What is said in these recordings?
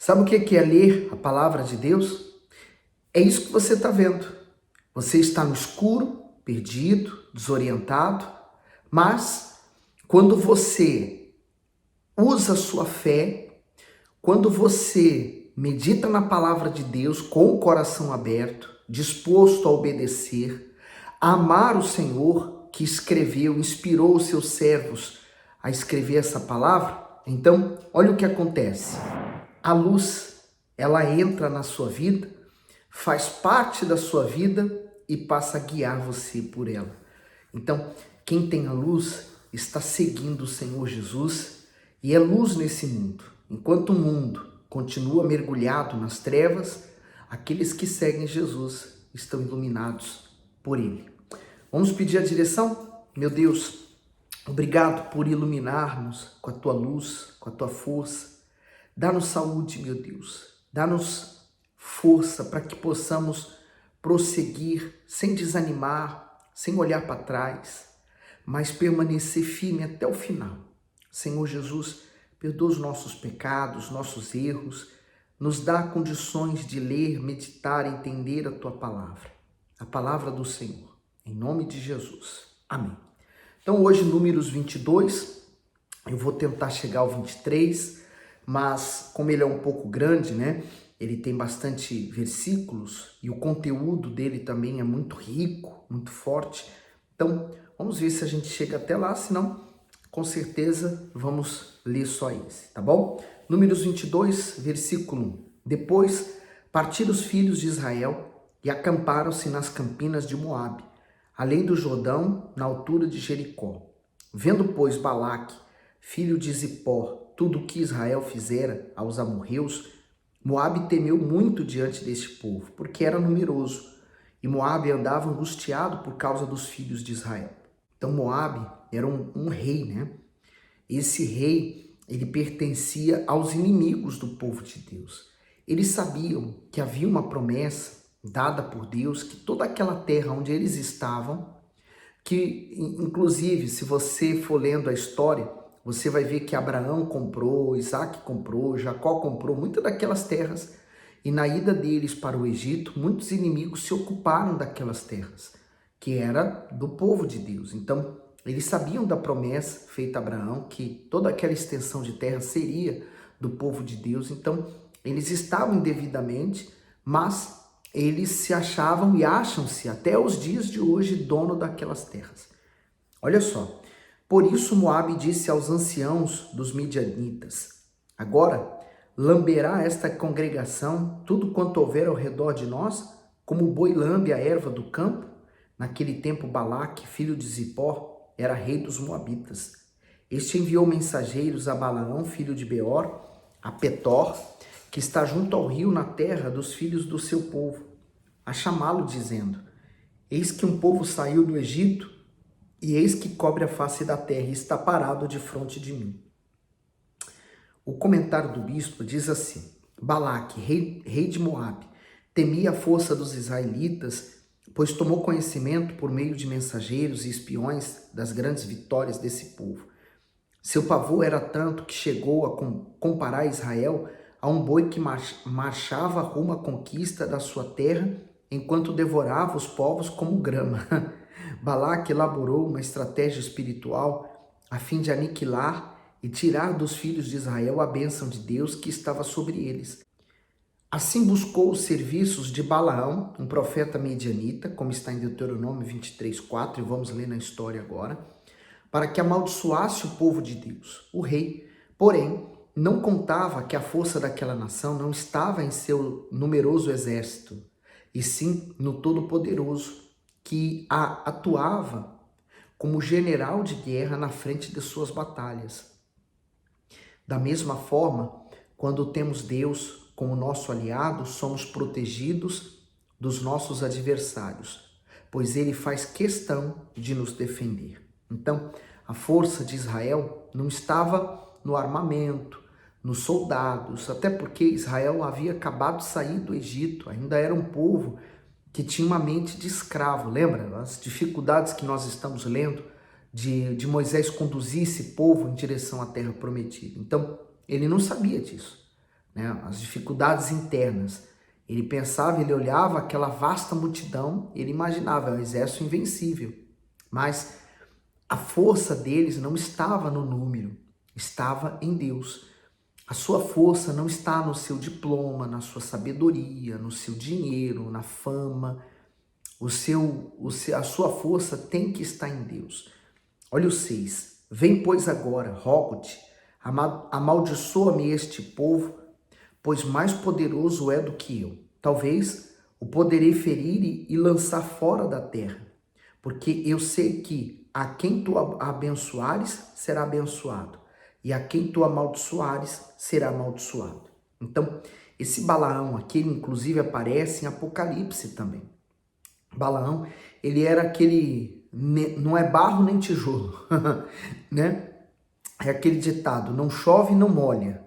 Sabe o que é ler a palavra de Deus? É isso que você está vendo. Você está no escuro, perdido, desorientado, mas quando você usa a sua fé, quando você medita na palavra de Deus com o coração aberto, disposto a obedecer, a amar o Senhor que escreveu, inspirou os seus servos a escrever essa palavra, então olha o que acontece. A luz, ela entra na sua vida, faz parte da sua vida e passa a guiar você por ela. Então, quem tem a luz está seguindo o Senhor Jesus e é luz nesse mundo. Enquanto o mundo continua mergulhado nas trevas, aqueles que seguem Jesus estão iluminados por Ele. Vamos pedir a direção? Meu Deus, obrigado por iluminar-nos com a Tua luz, com a Tua força. Dá-nos saúde, meu Deus. Dá-nos força para que possamos prosseguir sem desanimar, sem olhar para trás, mas permanecer firme até o final. Senhor Jesus, perdoa os nossos pecados, nossos erros, nos dá condições de ler, meditar, entender a Tua palavra, a palavra do Senhor. Em nome de Jesus. Amém. Então hoje, Números 22, eu vou tentar chegar ao 23, mas como ele é um pouco grande, né? Ele tem bastante versículos e o conteúdo dele também é muito rico, muito forte. Então, vamos ver se a gente chega até lá, senão, com certeza, vamos ler só esse, tá bom? Números 22, versículo 1. Depois, partiram os filhos de Israel e acamparam-se nas campinas de Moabe, além do Jordão, na altura de Jericó. Vendo, pois, Balaque, filho de Zippor, tudo o que Israel fizera aos amorreus, Moabe temeu muito diante deste povo, porque era numeroso, e Moabe andava angustiado por causa dos filhos de Israel. Então Moabe era um rei, né? Esse rei, ele pertencia aos inimigos do povo de Deus. Eles sabiam que havia uma promessa dada por Deus, que toda aquela terra onde eles estavam, que inclusive, se você for lendo a história, você vai ver que Abraão comprou, Isaac comprou, Jacó comprou muitas daquelas terras. E na ida deles para o Egito, muitos inimigos se ocuparam daquelas terras, que era do povo de Deus. Então, eles sabiam da promessa feita a Abraão, que toda aquela extensão de terra seria do povo de Deus. Então, eles estavam indevidamente, mas eles se achavam e acham-se até os dias de hoje dono daquelas terras. Olha só. Por isso Moabe disse aos anciãos dos midianitas: agora lamberá esta congregação tudo quanto houver ao redor de nós, como o boi lambe a erva do campo? Naquele tempo Balaque, filho de Zippor, era rei dos Moabitas. Este enviou mensageiros a Balaão, filho de Beor, a Petor, que está junto ao rio, na terra dos filhos do seu povo, a chamá-lo, dizendo: eis que um povo saiu do Egito, e eis que cobre a face da terra e está parado defronte de mim. O comentário do bispo diz assim: Balaque, rei de Moabe, temia a força dos israelitas, pois tomou conhecimento por meio de mensageiros e espiões das grandes vitórias desse povo. Seu pavor era tanto que chegou a comparar Israel a um boi que marchava rumo à conquista da sua terra, enquanto devorava os povos como grama. Balaque elaborou uma estratégia espiritual a fim de aniquilar e tirar dos filhos de Israel a bênção de Deus que estava sobre eles. Assim buscou os serviços de Balaão, um profeta medianita, como está em Deuteronômio 23:4, e vamos ler na história agora, para que amaldiçoasse o povo de Deus. O rei, porém, não contava que a força daquela nação não estava em seu numeroso exército, e sim no Todo-Poderoso, que atuava como general de guerra na frente de suas batalhas. Da mesma forma, quando temos Deus como nosso aliado, somos protegidos dos nossos adversários, pois ele faz questão de nos defender. Então, a força de Israel não estava no armamento, nos soldados, até porque Israel havia acabado de sair do Egito, ainda era um povo que tinha uma mente de escravo. Lembra as dificuldades que nós estamos lendo de Moisés conduzir esse povo em direção à terra prometida? Então, ele não sabia disso. né? As dificuldades internas. Ele pensava, ele olhava aquela vasta multidão, ele imaginava, é um exército invencível. Mas a força deles não estava no número, estava em Deus. A sua força não está no seu diploma, na sua sabedoria, no seu dinheiro, na fama. A sua força tem que estar em Deus. Olha o 6. Vem, pois, agora, rogo-te, amaldiçoa-me este povo, pois mais poderoso é do que eu. Talvez o poderei ferir e lançar fora da terra, porque eu sei que a quem tu abençoares será abençoado, e a quem tu amaldiçoares será amaldiçoado. Então, esse Balaão aqui, ele inclusive aparece em Apocalipse também. Balaão, ele era aquele, não é barro nem tijolo, né? É aquele ditado, não chove, não molha.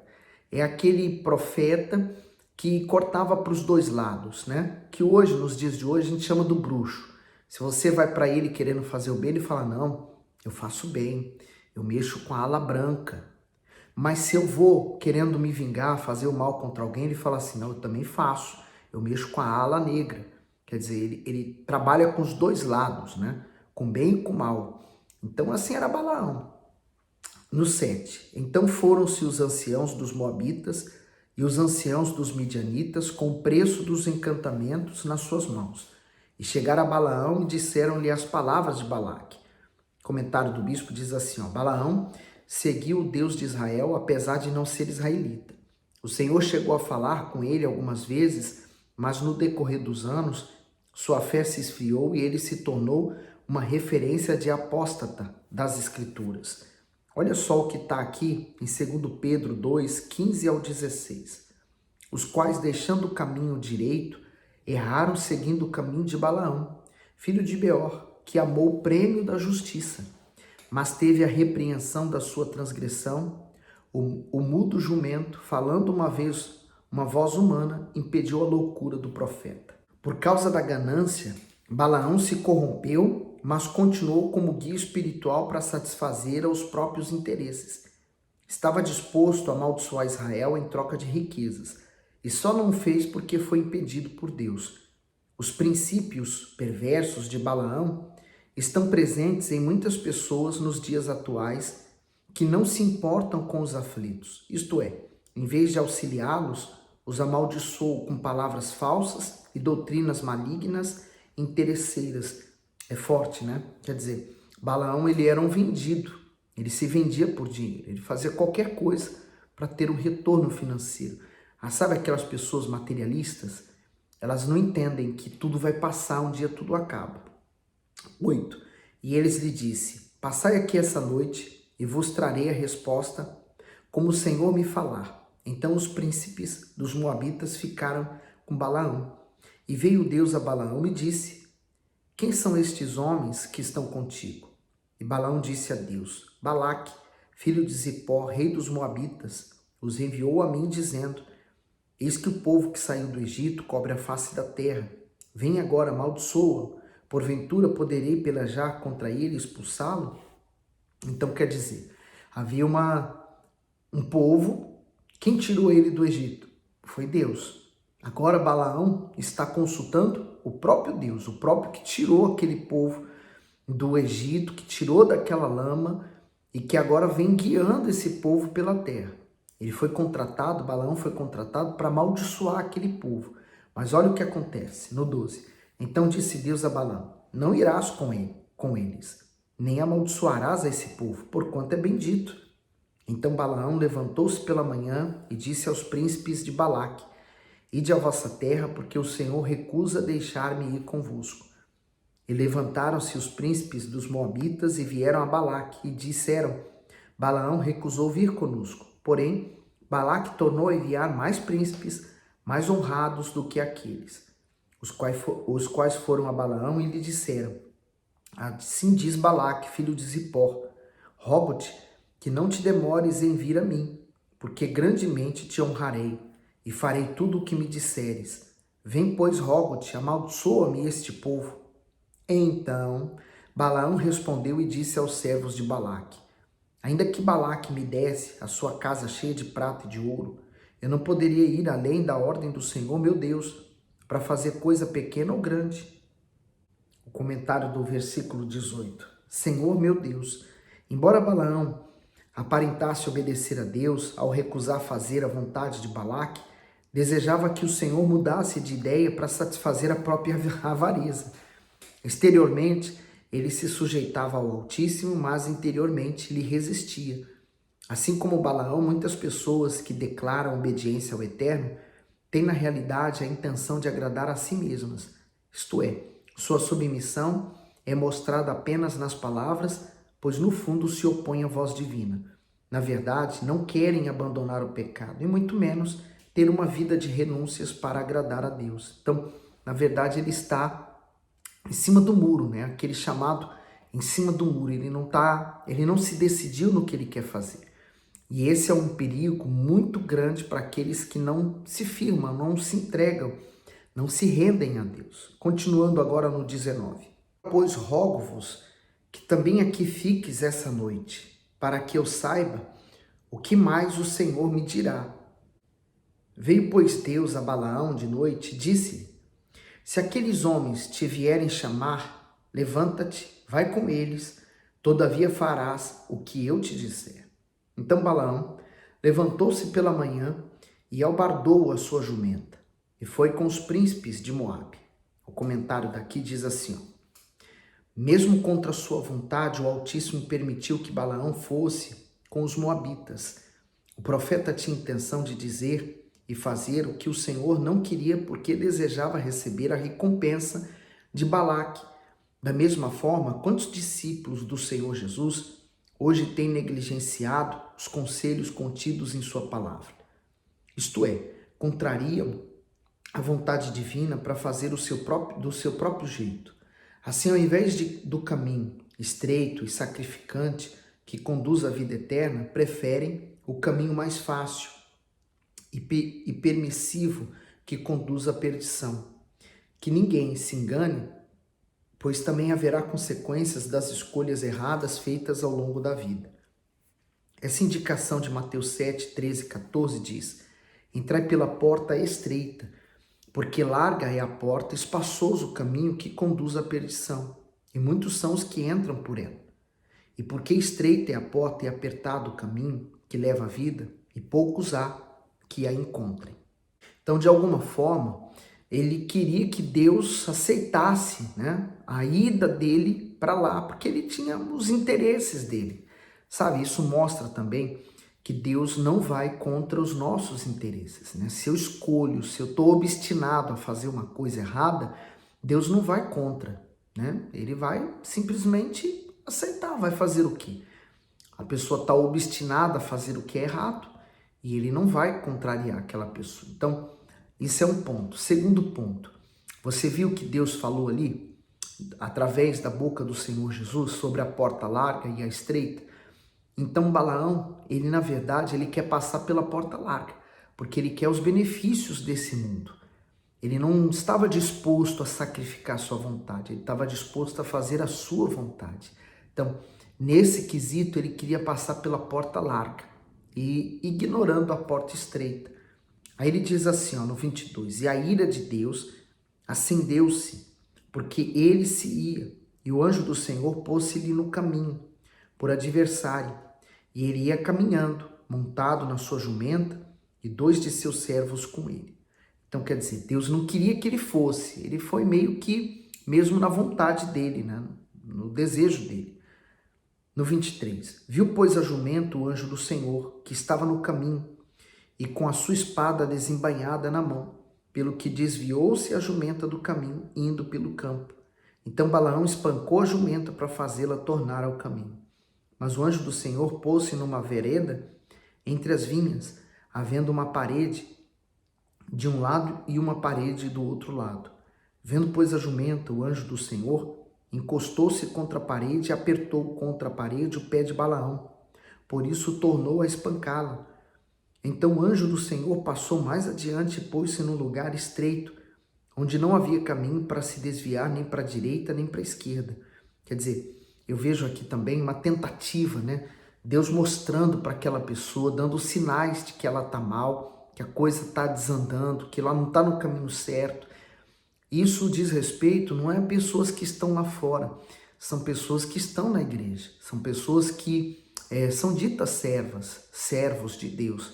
É aquele profeta que cortava para os dois lados, né? Que hoje, nos dias de hoje, a gente chama do bruxo. Se você vai para ele querendo fazer o bem, ele fala, não, eu faço bem, eu mexo com a ala branca. Mas se eu vou querendo me vingar, fazer o mal contra alguém, ele fala assim, não, eu também faço, eu mexo com a ala negra. Quer dizer, ele trabalha com os dois lados, né? Com bem e com mal. Então, assim era Balaão. No 7. Então foram-se os anciãos dos Moabitas e os anciãos dos Midianitas com o preço dos encantamentos nas suas mãos. E chegaram a Balaão e disseram-lhe as palavras de Balaque. O comentário do bispo diz assim, ó, Balaão seguiu o Deus de Israel, apesar de não ser israelita. O Senhor chegou a falar com ele algumas vezes, mas no decorrer dos anos, sua fé se esfriou e ele se tornou uma referência de apóstata das Escrituras. Olha só o que está aqui em 2 Pedro 2, 15 ao 16. Os quais, deixando o caminho direito, erraram seguindo o caminho de Balaão, filho de Beor, que amou o prêmio da justiça, mas teve a repreensão da sua transgressão. O mudo jumento, falando uma vez uma voz humana, impediu a loucura do profeta. Por causa da ganância, Balaão se corrompeu, mas continuou como guia espiritual para satisfazer aos próprios interesses. Estava disposto a amaldiçoar Israel em troca de riquezas, e só não fez porque foi impedido por Deus. Os princípios perversos de Balaão estão presentes em muitas pessoas nos dias atuais que não se importam com os aflitos. Isto é, em vez de auxiliá-los, os amaldiçoam com palavras falsas e doutrinas malignas, interesseiras. É forte, né? Quer dizer, Balaão, ele era um vendido. Ele se vendia por dinheiro. Ele fazia qualquer coisa para ter um retorno financeiro. Ah, sabe aquelas pessoas materialistas? Elas não entendem que tudo vai passar, um dia tudo acaba. 8. E eles lhe disse, passai aqui essa noite e vos trarei a resposta como o Senhor me falar. Então os príncipes dos Moabitas ficaram com Balaão. E veio Deus a Balaão e disse, quem são estes homens que estão contigo? E Balaão disse a Deus, Balaque, filho de Zippor, rei dos Moabitas, os enviou a mim dizendo, eis que o povo que saiu do Egito cobre a face da terra. Vem agora, amaldiçoa-o. Porventura poderei pelejar contra ele e expulsá-lo? Então quer dizer, havia um povo, quem tirou ele do Egito? Foi Deus. Agora Balaão está consultando o próprio Deus, o próprio que tirou aquele povo do Egito, que tirou daquela lama e que agora vem guiando esse povo pela terra. Ele foi contratado, Balaão foi contratado para amaldiçoar aquele povo. Mas olha o que acontece, no 12. Então disse Deus a Balaão, não irás com eles, nem amaldiçoarás a esse povo, porquanto é bendito. Então Balaão levantou-se pela manhã e disse aos príncipes de Balaque, ide à vossa terra, porque o Senhor recusa deixar-me ir convosco. E levantaram-se os príncipes dos Moabitas e vieram a Balaque e disseram, Balaão recusou vir conosco. Porém, Balaque tornou a enviar mais príncipes, mais honrados do que aqueles, os quais foram a Balaão e lhe disseram, assim diz Balaque, filho de Zippor, rogo-te que não te demores em vir a mim, porque grandemente te honrarei e farei tudo o que me disseres. Vem, pois, rogo-te, amaldiçoa-me este povo. Então Balaão respondeu e disse aos servos de Balaque, ainda que Balaque me desse a sua casa cheia de prata e de ouro, Eu não poderia ir além da ordem do Senhor, meu Deus, para fazer coisa pequena ou grande. O comentário do versículo 18. Senhor, meu Deus, embora Balaão aparentasse obedecer a Deus ao recusar fazer a vontade de Balaque, desejava que o Senhor mudasse de ideia para satisfazer a própria avareza. Exteriormente, ele se sujeitava ao Altíssimo, mas interiormente lhe resistia. Assim como Balaão, muitas pessoas que declaram obediência ao Eterno têm na realidade a intenção de agradar a si mesmas. Isto é, sua submissão é mostrada apenas nas palavras, pois no fundo se opõem à voz divina. Na verdade, não querem abandonar o pecado e muito menos ter uma vida de renúncias para agradar a Deus. Então, na verdade, ele está em cima do muro, né? Aquele chamado em cima do muro. Ele não se decidiu no que ele quer fazer. E esse é um perigo muito grande para aqueles que não se firmam, não se entregam, não se rendem a Deus. Continuando agora no 19. Pois rogo-vos que também aqui fiques essa noite, para que eu saiba o que mais o Senhor me dirá. Veio, pois, Deus a Balaão de noite e disse-lhe: se aqueles homens te vierem chamar, levanta-te, vai com eles, todavia farás o que eu te disser. Então Balaão levantou-se pela manhã e albardou a sua jumenta, e foi com os príncipes de Moabe. O comentário daqui diz assim, ó, mesmo contra sua vontade, o Altíssimo permitiu que Balaão fosse com os moabitas. O profeta tinha intenção de dizer e fazer o que o Senhor não queria, porque desejava receber a recompensa de Balaque. Da mesma forma, quantos discípulos do Senhor Jesus hoje têm negligenciado os conselhos contidos em sua palavra? Isto é, contrariam a vontade divina para fazer do seu próprio jeito. Assim, ao invés do caminho estreito e sacrificante que conduz à vida eterna, preferem o caminho mais fácil e permissivo que conduz à perdição. Que ninguém se engane, pois também haverá consequências das escolhas erradas feitas ao longo da vida. Essa indicação de Mateus 7, 13 e 14 diz: entrai pela porta estreita, porque larga é a porta, espaçoso o caminho que conduz à perdição, e muitos são os que entram por ela. E porque estreita é a porta e apertado o caminho que leva à vida, e poucos há que a encontrem. Então, de alguma forma, ele queria que Deus aceitasse, né, a ida dele para lá, porque ele tinha os interesses dele. Sabe, isso mostra também que Deus não vai contra os nossos interesses, né? Se eu escolho, se eu estou obstinado a fazer uma coisa errada, Deus não vai contra, né? Ele vai simplesmente aceitar, vai fazer o quê? A pessoa está obstinada a fazer o que é errado e ele não vai contrariar aquela pessoa. Então, isso é um ponto. Segundo ponto, você viu que Deus falou ali, através da boca do Senhor Jesus, sobre a porta larga e a estreita? Então Balaão, ele na verdade, ele quer passar pela porta larga, porque ele quer os benefícios desse mundo. Ele não estava disposto a sacrificar a sua vontade, ele estava disposto a fazer a sua vontade. Então, nesse quesito, ele queria passar pela porta larga e ignorando a porta estreita. Aí ele diz assim, ó, no 22, e a ira de Deus acendeu-se, porque ele se ia, e o anjo do Senhor pôs-se-lhe no caminho, por adversário, e ele ia caminhando, montado na sua jumenta, e 2 de seus servos com ele. Então, quer dizer, Deus não queria que ele fosse, ele foi meio que mesmo na vontade dele, né? No desejo dele. No 23, viu, pois, a jumenta o anjo do Senhor, que estava no caminho, e com a sua espada desembainhada na mão, pelo que desviou-se a jumenta do caminho, indo pelo campo. Então Balaão espancou a jumenta para fazê-la tornar ao caminho. Mas o anjo do Senhor pôs-se numa vereda entre as vinhas, havendo uma parede de um lado e uma parede do outro lado. Vendo, pois, a jumenta, o anjo do Senhor encostou-se contra a parede e apertou contra a parede o pé de Balaão. Por isso tornou a espancá-la. Então o anjo do Senhor passou mais adiante e pôs-se num lugar estreito, onde não havia caminho para se desviar nem para a direita nem para a esquerda. Quer dizer, eu vejo aqui também uma tentativa, né? Deus mostrando para aquela pessoa, dando sinais de que ela está mal, que a coisa está desandando, que ela não está no caminho certo. Isso diz respeito não é a pessoas que estão lá fora, são pessoas que estão na igreja, são pessoas que são ditas servas, servos de Deus,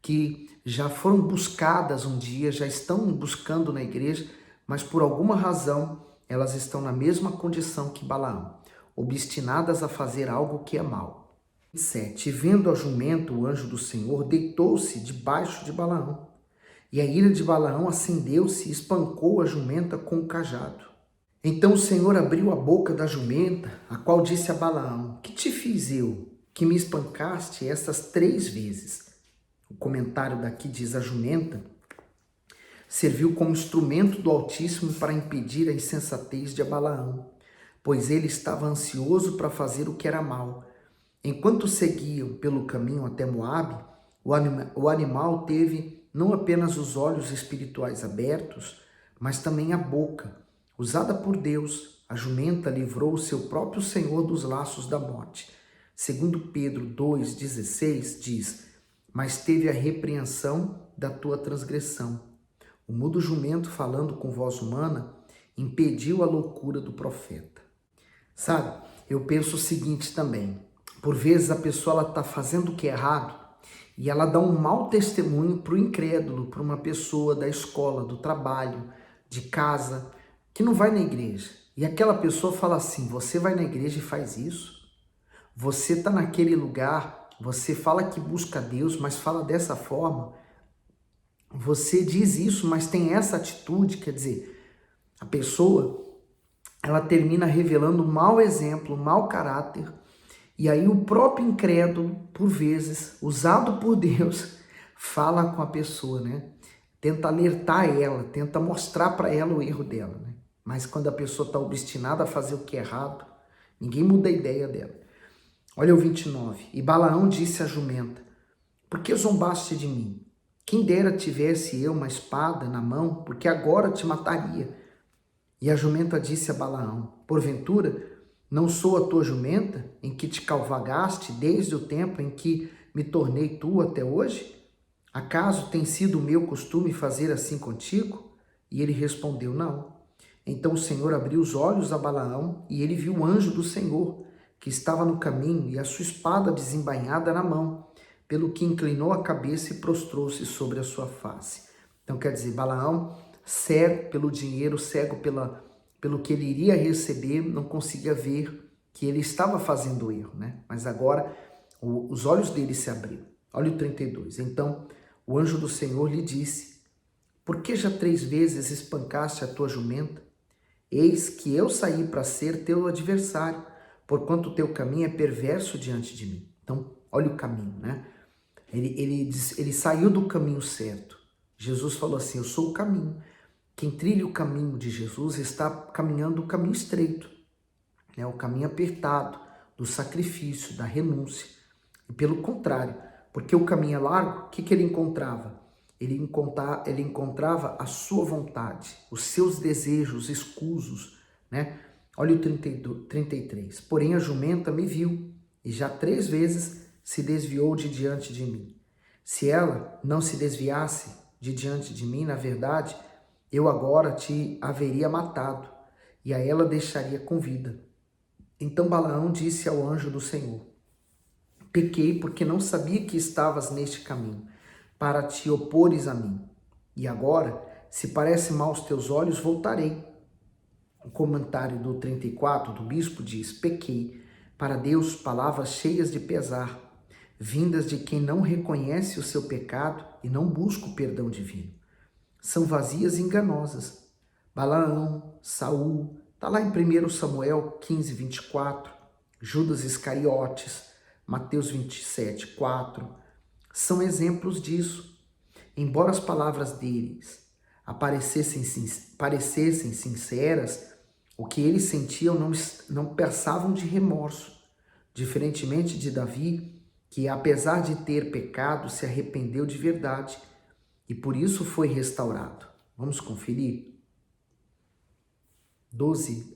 que já foram buscadas um dia, já estão buscando na igreja, mas por alguma razão elas estão na mesma condição que Balaão, obstinadas a fazer algo que é mal. 7. Vendo a jumenta, o anjo do Senhor deitou-se debaixo de Balaão. E a ira de Balaão acendeu-se e espancou a jumenta com o cajado. Então o Senhor abriu a boca da jumenta, a qual disse a Balaão: Que te fiz eu, que me espancaste estas 3 vezes? O comentário daqui diz: a jumenta serviu como instrumento do Altíssimo para impedir a insensatez de Balaão, pois ele estava ansioso para fazer o que era mal. Enquanto seguiam pelo caminho até Moabe, o animal teve não apenas os olhos espirituais abertos, mas também a boca. Usada por Deus, a jumenta livrou o seu próprio Senhor dos laços da morte. Segundo Pedro 2,16 diz: Mas teve a repreensão da tua transgressão. O mudo jumento, falando com voz humana, impediu a loucura do profeta. Sabe, eu penso o seguinte também. Por vezes a pessoa está fazendo o que é errado e ela dá um mau testemunho para o incrédulo, para uma pessoa da escola, do trabalho, de casa, que não vai na igreja. E aquela pessoa fala assim: você vai na igreja e faz isso? Você está naquele lugar, você fala que busca Deus, mas fala dessa forma? Você diz isso, mas tem essa atitude? Quer dizer, a pessoa, ela termina revelando um mau exemplo, um mau caráter. E aí o próprio incrédulo, por vezes, usado por Deus, fala com a pessoa, né? Tenta alertar ela, tenta mostrar para ela o erro dela, né? Mas quando a pessoa está obstinada a fazer o que é errado, ninguém muda a ideia dela. Olha o 29. E Balaão disse à jumenta: Por que zombaste de mim? Quem dera tivesse eu uma espada na mão, porque agora te mataria. E a jumenta disse a Balaão: Porventura, não sou a tua jumenta, em que te cavalgaste desde o tempo em que me tornei tua até hoje? Acaso tem sido o meu costume fazer assim contigo? E ele respondeu: Não. Então o Senhor abriu os olhos a Balaão, e ele viu o anjo do Senhor, que estava no caminho, e a sua espada desembainhada na mão, pelo que inclinou a cabeça e prostrou-se sobre a sua face. Então quer dizer, Balaão, cego pelo dinheiro, cego pelo que ele iria receber, não conseguia ver que ele estava fazendo erro, né? Mas agora os olhos dele se abriram. Olha o 32. Então o anjo do Senhor lhe disse: Por que já 3 vezes espancaste a tua jumenta? Eis que eu saí para ser teu adversário, porquanto o teu caminho é perverso diante de mim. Então, olha o caminho, né? Ele saiu do caminho certo. Jesus falou assim: eu sou o caminho. Quem trilha o caminho de Jesus está caminhando o caminho estreito, né? O caminho apertado do sacrifício, da renúncia. E pelo contrário, porque o caminho é largo, o que ele encontrava? Ele encontrava a sua vontade, os seus desejos escusos, né? Olha o 33. Porém a jumenta me viu e já 3 vezes se desviou de diante de mim. Se ela não se desviasse de diante de mim, na verdade, eu agora te haveria matado e a ela deixaria com vida. Então Balaão disse ao anjo do Senhor: Pequei porque não sabia que estavas neste caminho, para te opores a mim. E agora, se parece mal aos teus olhos, voltarei. O comentário do 34 do bispo diz: Pequei, para Deus, palavras cheias de pesar, vindas de quem não reconhece o seu pecado e não busca o perdão divino. São vazias e enganosas. Balaão, Saul, está lá em 1 Samuel 15, 24, Judas Iscariotes, Mateus 27, 4, são exemplos disso. Embora as palavras deles parecessem sinceras, o que eles sentiam não passavam de remorso, diferentemente de Davi, que apesar de ter pecado, se arrependeu de verdade e por isso foi restaurado. Vamos conferir? 2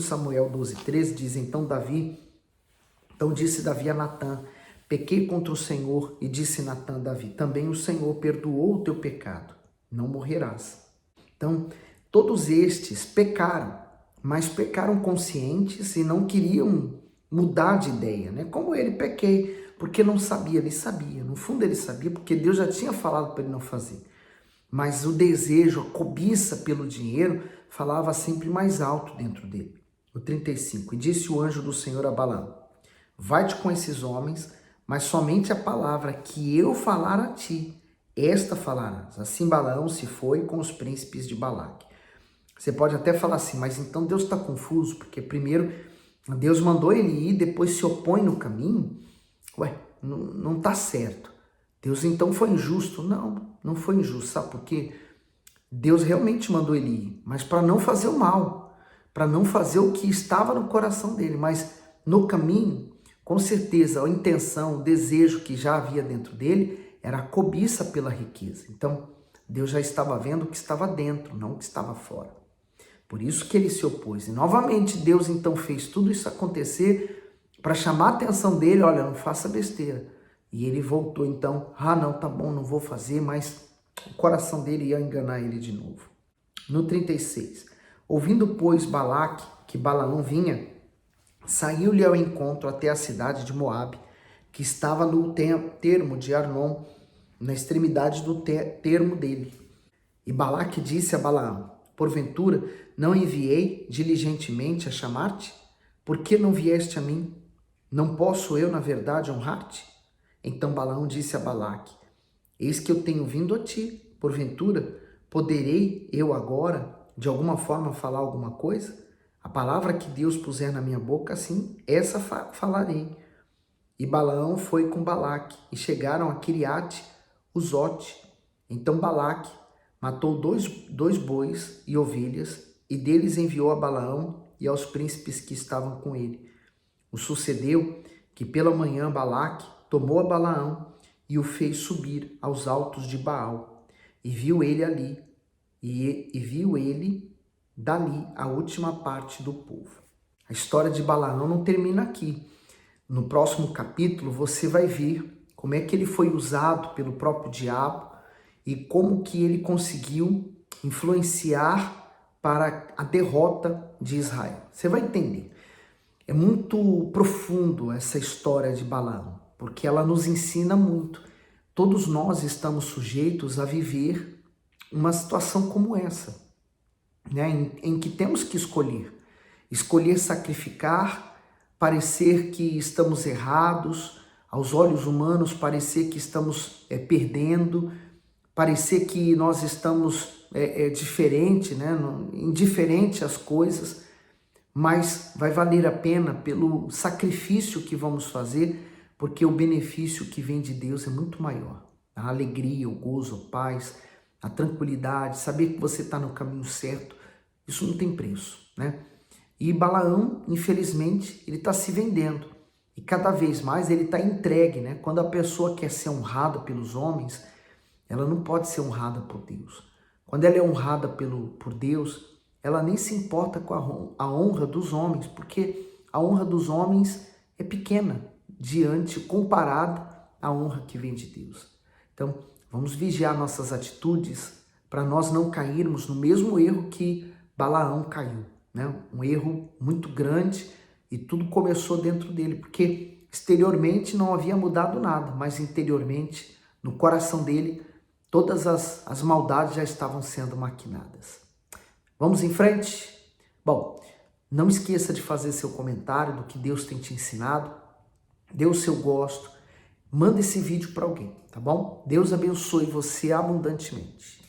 Samuel 12, 13 diz: Então disse Davi a Natã: Pequei contra o Senhor e disse Natã a Davi, também o Senhor perdoou o teu pecado, não morrerás. Então, todos estes pecaram, mas pecaram conscientes e não queriam mudar de ideia, né? Como ele, pequei, porque não sabia, ele sabia, no fundo ele sabia, porque Deus já tinha falado para ele não fazer. Mas o desejo, a cobiça pelo dinheiro, falava sempre mais alto dentro dele. O 35, e disse o anjo do Senhor a Balaão, vai-te com esses homens, mas somente a palavra que eu falar a ti, esta falarás. Assim Balaão se foi com os príncipes de Balaque. Você pode até falar assim, mas então Deus está confuso, porque primeiro Deus mandou ele ir, depois se opõe no caminho. Ué, não está certo. Deus então foi injusto? Não, não foi injusto. Sabe por quê? Deus realmente mandou ele ir, mas para não fazer o mal, para não fazer o que estava no coração dele. Mas no caminho, com certeza, a intenção, o desejo que já havia dentro dele era a cobiça pela riqueza. Então, Deus já estava vendo o que estava dentro, não o que estava fora. Por isso que ele se opôs. E novamente Deus então fez tudo isso acontecer para chamar a atenção dele, olha, não faça besteira. E ele voltou então, não, tá bom, não vou fazer, mas o coração dele ia enganar ele de novo. No 36, ouvindo pois Balaque que Balaão vinha, saiu-lhe ao encontro até a cidade de Moabe, que estava no termo de Arnon, na extremidade do termo dele. E Balaque disse a Balaão, porventura não enviei diligentemente a chamar-te? Por que não vieste a mim? Não posso eu, na verdade, honrar-te? Então Balaão disse a Balaque, eis que eu tenho vindo a ti, porventura poderei eu agora, de alguma forma, falar alguma coisa? A palavra que Deus puser na minha boca, assim, essa falarei. E Balaão foi com Balaque, e chegaram a Quiriate Uzote. Então Balaque matou dois bois e ovelhas, e deles enviou a Balaão e aos príncipes que estavam com ele. O sucedeu que pela manhã Balaque tomou a Balaão e o fez subir aos altos de Baal, e viu ele ali, e viu ele dali a última parte do povo. A história de Balaão não termina aqui. No próximo capítulo você vai ver como é que ele foi usado pelo próprio diabo e como que ele conseguiu influenciar para a derrota de Israel. Você vai entender. É muito profundo essa história de Balaão, porque ela nos ensina muito. Todos nós estamos sujeitos a viver uma situação como essa, né? em que temos que escolher sacrificar, parecer que estamos errados, aos olhos humanos parecer que estamos perdendo, parecer que nós estamos diferente, né? Indiferente às coisas, mas vai valer a pena pelo sacrifício que vamos fazer, porque o benefício que vem de Deus é muito maior. A alegria, o gozo, a paz, a tranquilidade, saber que você está no caminho certo, isso não tem preço, né? E Balaão, infelizmente, ele está se vendendo. E cada vez mais ele está entregue, né? Quando a pessoa quer ser honrada pelos homens, ela não pode ser honrada por Deus. Quando ela é honrada por Deus, ela nem se importa com a honra dos homens, porque a honra dos homens é pequena comparada à honra que vem de Deus. Então, vamos vigiar nossas atitudes para nós não cairmos no mesmo erro que Balaão caiu, né? Um erro muito grande e tudo começou dentro dele, porque exteriormente não havia mudado nada, mas interiormente, no coração dele, todas as maldades já estavam sendo maquinadas. Vamos em frente? Bom, não esqueça de fazer seu comentário do que Deus tem te ensinado, dê o seu gosto, manda esse vídeo para alguém, tá bom? Deus abençoe você abundantemente.